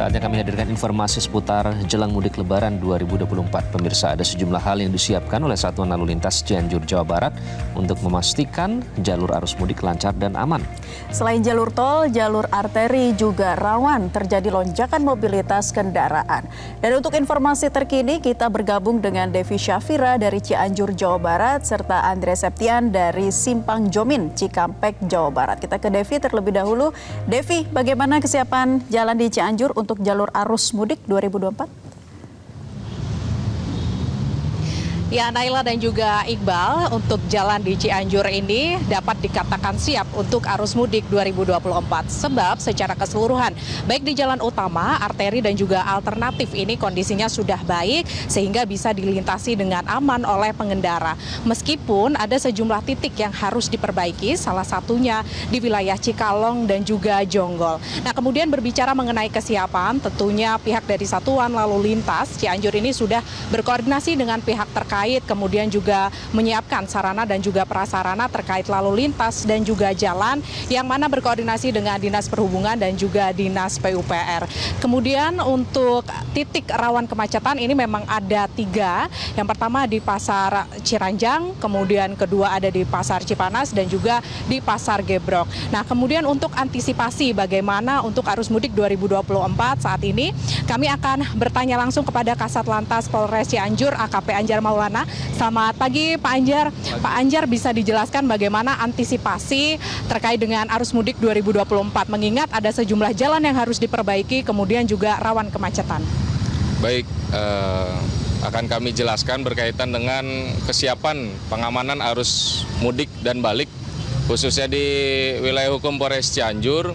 Saatnya kami hadirkan informasi seputar jelang mudik Lebaran 2024. Pemirsa, ada sejumlah hal yang disiapkan oleh Satuan Lalu Lintas Cianjur, Jawa Barat untuk memastikan jalur arus mudik lancar dan aman. Selain jalur tol, jalur arteri juga rawan terjadi lonjakan mobilitas kendaraan. Dan untuk informasi terkini, kita bergabung dengan Devi Syafira dari Cianjur, Jawa Barat, serta Andre Septian dari Simpang Jomin, Cikampek, Jawa Barat. Kita ke Devi terlebih dahulu. Devi, bagaimana kesiapan jalan di Cianjur untuk jalur arus mudik 2024? Ya, Naila dan juga Iqbal, untuk jalan di Cianjur ini dapat dikatakan siap untuk arus mudik 2024. Sebab secara keseluruhan, baik di jalan utama, arteri dan juga alternatif ini kondisinya sudah baik sehingga bisa dilintasi dengan aman oleh pengendara. Meskipun ada sejumlah titik yang harus diperbaiki, salah satunya di wilayah Cikalong dan juga Jonggol. Nah, kemudian berbicara mengenai kesiapan, tentunya pihak dari Satuan Lalu Lintas Cianjur ini sudah berkoordinasi dengan pihak terkait, kemudian juga menyiapkan sarana dan juga prasarana terkait lalu lintas dan juga jalan, yang mana berkoordinasi dengan Dinas Perhubungan dan juga Dinas PUPR. Kemudian untuk titik rawan kemacetan ini memang ada 3. Yang pertama di Pasar Ciranjang, kemudian kedua ada di Pasar Cipanas dan juga di Pasar Gebrok. Nah, kemudian untuk antisipasi bagaimana untuk arus mudik 2024 saat ini, kami akan bertanya langsung kepada Kasat Lantas Polres Cianjur, AKP Anjar Maulana. Selamat pagi Pak Anjar. Pak Anjar, bisa dijelaskan bagaimana antisipasi terkait dengan arus mudik 2024 mengingat ada sejumlah jalan yang harus diperbaiki kemudian juga rawan kemacetan. Baik, akan kami jelaskan berkaitan dengan kesiapan pengamanan arus mudik dan balik khususnya di wilayah hukum Polres Cianjur.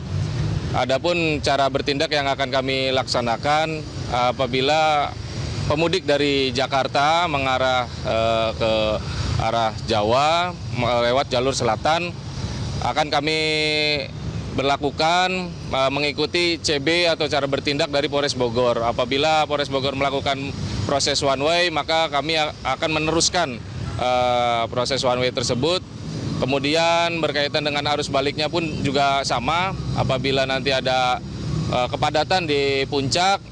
Adapun cara bertindak yang akan kami laksanakan apabila pemudik dari Jakarta mengarah ke arah Jawa lewat jalur selatan akan kami berlakukan mengikuti CB atau cara bertindak dari Polres Bogor. Apabila Polres Bogor melakukan proses one way, maka kami akan meneruskan proses one way tersebut. Kemudian berkaitan dengan arus baliknya pun juga sama. Apabila nanti ada kepadatan di puncak,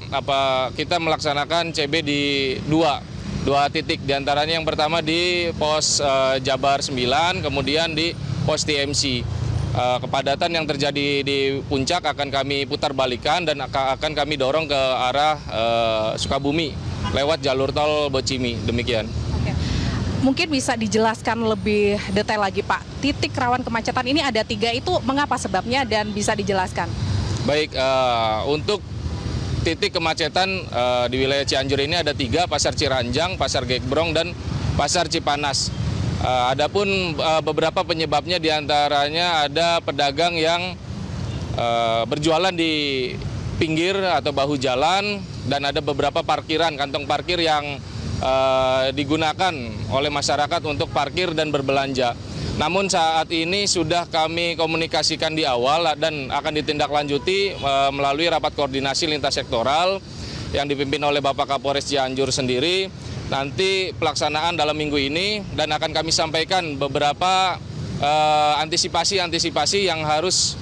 kita melaksanakan CB di dua titik, diantaranya yang pertama di pos Jabar 9, kemudian di pos TMC. Kepadatan yang terjadi di puncak akan kami putar balikan dan akan kami dorong ke arah Sukabumi lewat jalur tol Bocimi, demikian. Mungkin bisa dijelaskan lebih detail lagi Pak, titik rawan kemacetan ini ada 3, itu mengapa sebabnya dan bisa dijelaskan? Baik, untuk titik kemacetan di wilayah Cianjur ini ada 3, Pasar Ciranjang, Pasar Gebrong, dan Pasar Cipanas. Adapun beberapa penyebabnya diantaranya ada pedagang yang berjualan di pinggir atau bahu jalan, dan ada beberapa parkiran, kantong parkir yang digunakan oleh masyarakat untuk parkir dan berbelanja. Namun saat ini sudah kami komunikasikan di awal dan akan ditindaklanjuti melalui rapat koordinasi lintas sektoral yang dipimpin oleh Bapak Kapolres Cianjur sendiri. Nanti pelaksanaan dalam minggu ini dan akan kami sampaikan beberapa antisipasi yang harus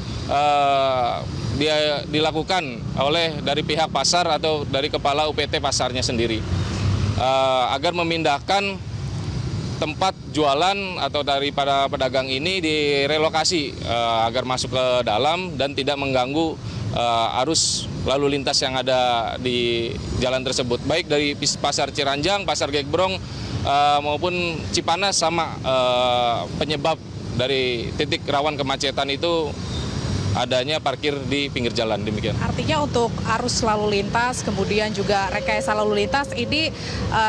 dilakukan oleh dari pihak pasar atau dari kepala UPT pasarnya sendiri agar memindahkan tempat jualan atau daripada pedagang ini direlokasi agar masuk ke dalam dan tidak mengganggu arus lalu lintas yang ada di jalan tersebut. Baik dari Pasar Ciranjang, Pasar Gebrong maupun Cipanas sama, penyebab dari titik rawan kemacetan itu adanya parkir di pinggir jalan, demikian. Artinya untuk arus lalu lintas kemudian juga rekayasa lalu lintas ini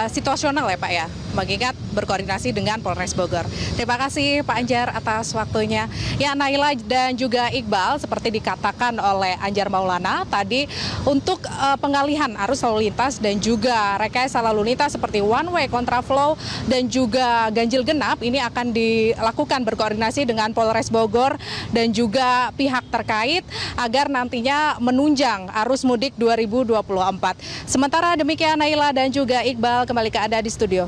situasional ya Pak ya, mengingat berkoordinasi dengan Polres Bogor. Terima kasih Pak Anjar atas waktunya. Ya, Naila dan juga Iqbal, seperti dikatakan oleh Anjar Maulana tadi, untuk pengalihan arus lalu lintas dan juga rekayasa lalu lintas seperti one way, kontraflow dan juga ganjil genap ini akan dilakukan berkoordinasi dengan Polres Bogor dan juga pihak terkait agar nantinya menunjang arus mudik 2024. Sementara demikian Naila dan juga Iqbal, kembali ke Anda di studio.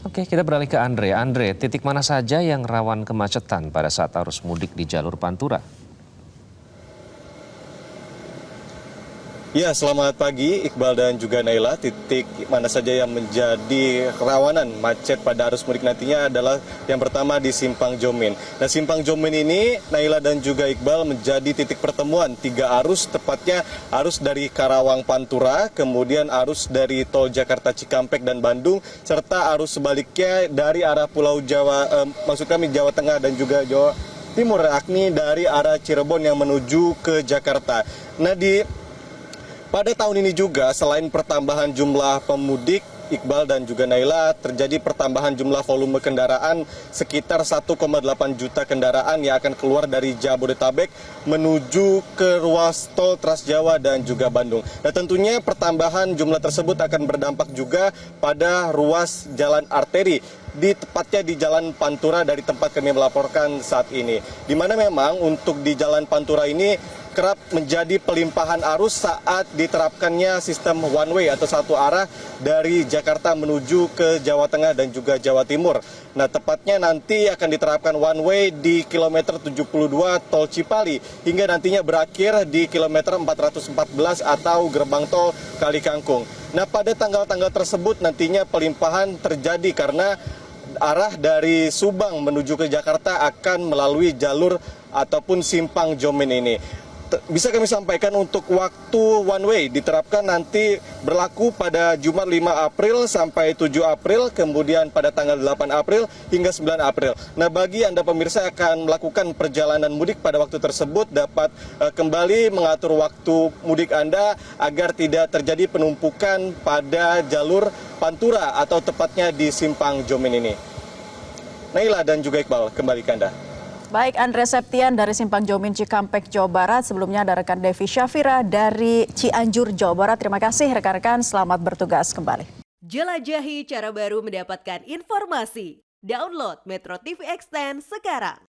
Oke, kita beralih ke Andre. Andre, titik mana saja yang rawan kemacetan pada saat arus mudik di jalur Pantura? Ya, selamat pagi Iqbal dan juga Naila. Titik mana saja yang menjadi kerawanan macet pada arus mudik nantinya adalah yang pertama di Simpang Jomin. Nah, Simpang Jomin ini, Naila dan juga Iqbal, menjadi titik pertemuan tiga arus, tepatnya arus dari Karawang Pantura, kemudian arus dari tol Jakarta Cikampek dan Bandung, serta arus sebaliknya dari arah Pulau Jawa, maksud kami Jawa Tengah dan juga Jawa Timur, yakni dari arah Cirebon yang menuju ke Jakarta. Nah, pada tahun ini juga selain pertambahan jumlah pemudik, Iqbal dan juga Naila, terjadi pertambahan jumlah volume kendaraan sekitar 1,8 juta kendaraan yang akan keluar dari Jabodetabek menuju ke ruas tol Trans Jawa dan juga Bandung. Nah, tentunya pertambahan jumlah tersebut akan berdampak juga pada ruas jalan arteri, tepatnya di Jalan Pantura dari tempat kami melaporkan saat ini. Di mana memang untuk di Jalan Pantura ini kerap menjadi pelimpahan arus saat diterapkannya sistem one way atau satu arah dari Jakarta menuju ke Jawa Tengah dan juga Jawa Timur. Nah, tepatnya nanti akan diterapkan one way di kilometer 72 tol Cipali hingga nantinya berakhir di kilometer 414 atau gerbang tol Kali Kangkung. Nah, pada tanggal-tanggal tersebut nantinya pelimpahan terjadi karena arah dari Subang menuju ke Jakarta akan melalui jalur ataupun Simpang Jomin ini. Bisa kami sampaikan untuk waktu one way diterapkan nanti berlaku pada Jumat 5 April sampai 7 April, kemudian pada tanggal 8 April hingga 9 April. Nah, bagi Anda pemirsa yang akan melakukan perjalanan mudik pada waktu tersebut dapat kembali mengatur waktu mudik Anda agar tidak terjadi penumpukan pada jalur Pantura atau tepatnya di Simpang Jomin ini. Naila dan juga Iqbal, kembali ke Anda. Baik, Andre Septian dari Simpang Jomin Cikampek, Jawa Barat. Sebelumnya ada rekan Devi Syafira dari Cianjur, Jawa Barat. Terima kasih rekan-rekan, selamat bertugas kembali. Jelajahi cara baru mendapatkan informasi. Download Metro TV Extend sekarang.